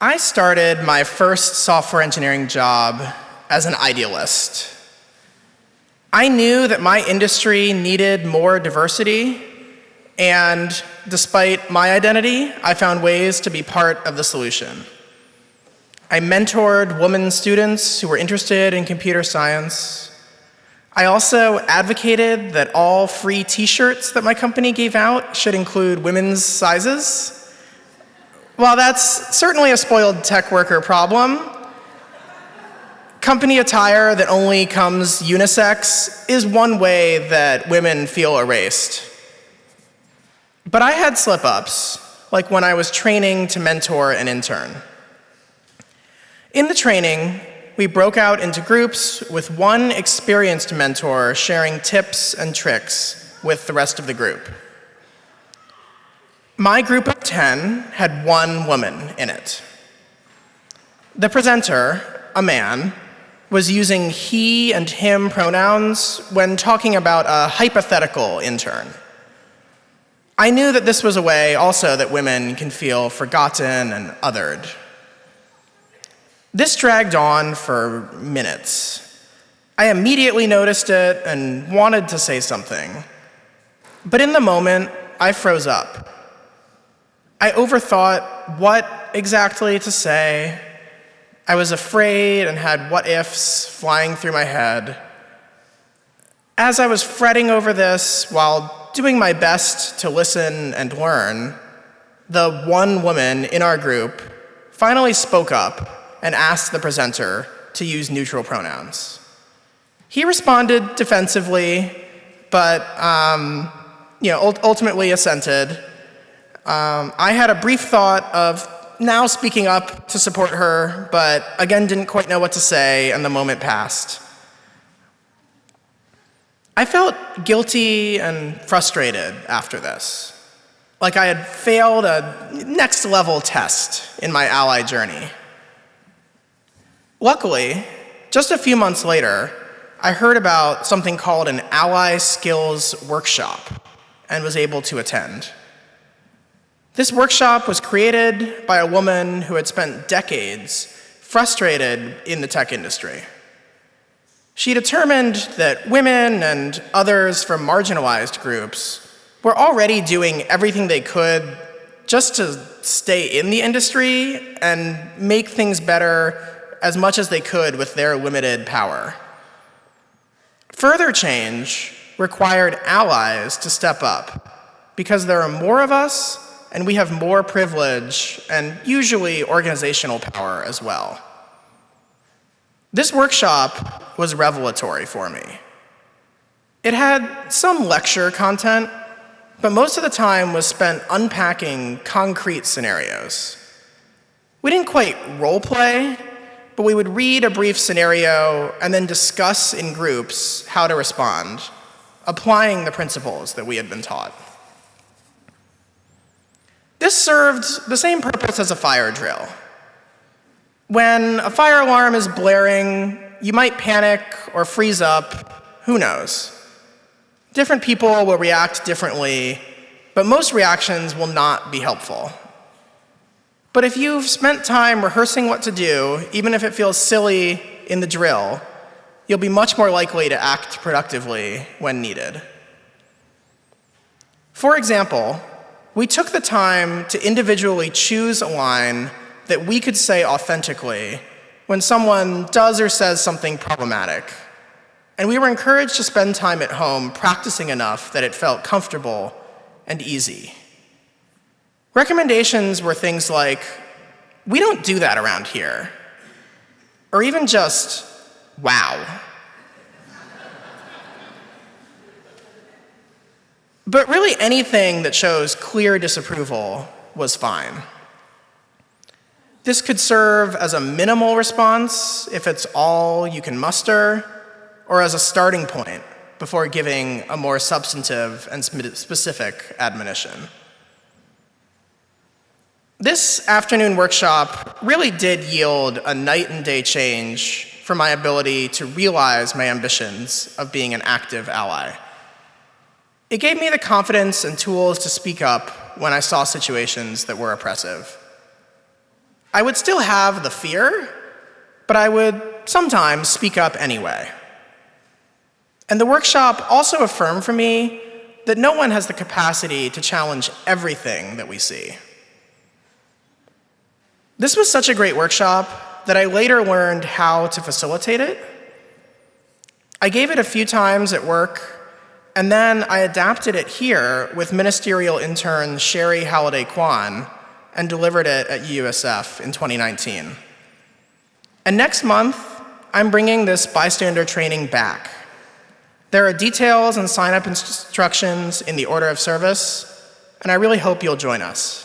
I started my first software engineering job as an idealist. I knew that my industry needed more diversity, and despite my identity, I found ways to be part of the solution. I mentored women students who were interested in computer science. I also advocated that all free t-shirts that my company gave out should include women's sizes. While that's certainly a spoiled tech worker problem, company attire that only comes unisex is one way that women feel erased. But I had slip-ups, like when I was training to mentor an intern. In the training, we broke out into groups with one experienced mentor sharing tips and tricks with the rest of the group. My group of 10 had one woman in it. The presenter, a man, was using he and him pronouns when talking about a hypothetical intern. I knew that this was a way also that women can feel forgotten and othered. This dragged on for minutes. I immediately noticed it and wanted to say something. But in the moment, I froze up. I overthought what exactly to say. I was afraid and had what-ifs flying through my head. As I was fretting over this while doing my best to listen and learn, the one woman in our group finally spoke up and asked the presenter to use neutral pronouns. He responded defensively, but ultimately assented. I had a brief thought of now speaking up to support her, but again didn't quite know what to say, and the moment passed. I felt guilty and frustrated after this, like I had failed a next-level test in my ally journey. Luckily, just a few months later, I heard about something called an Ally Skills Workshop and was able to attend. This workshop was created by a woman who had spent decades frustrated in the tech industry. She determined that women and others from marginalized groups were already doing everything they could just to stay in the industry and make things better as much as they could with their limited power. Further change required allies to step up because there are more of us and we have more privilege and usually organizational power as well. This workshop was revelatory for me. It had some lecture content, but most of the time was spent unpacking concrete scenarios. We didn't quite role play, but we would read a brief scenario and then discuss in groups how to respond, applying the principles that we had been taught. This served the same purpose as a fire drill. When a fire alarm is blaring, you might panic or freeze up, who knows? Different people will react differently, but most reactions will not be helpful. But if you've spent time rehearsing what to do, even if it feels silly in the drill, you'll be much more likely to act productively when needed. For example, we took the time to individually choose a line that we could say authentically when someone does or says something problematic. And we were encouraged to spend time at home practicing enough that it felt comfortable and easy. Recommendations were things like, "We don't do that around here," or even just, "Wow." But really anything that shows clear disapproval was fine. This could serve as a minimal response if it's all you can muster, or as a starting point before giving a more substantive and specific admonition. This afternoon workshop really did yield a night and day change for my ability to realize my ambitions of being an active ally. It gave me the confidence and tools to speak up when I saw situations that were oppressive. I would still have the fear, but I would sometimes speak up anyway. And the workshop also affirmed for me that no one has the capacity to challenge everything that we see. This was such a great workshop that I later learned how to facilitate it. I gave it a few times at work, and then I adapted it here with ministerial intern Sherry Halliday-Kwan and delivered it at UUSF in 2019. And next month, I'm bringing this bystander training back. There are details and sign-up instructions in the order of service, and I really hope you'll join us.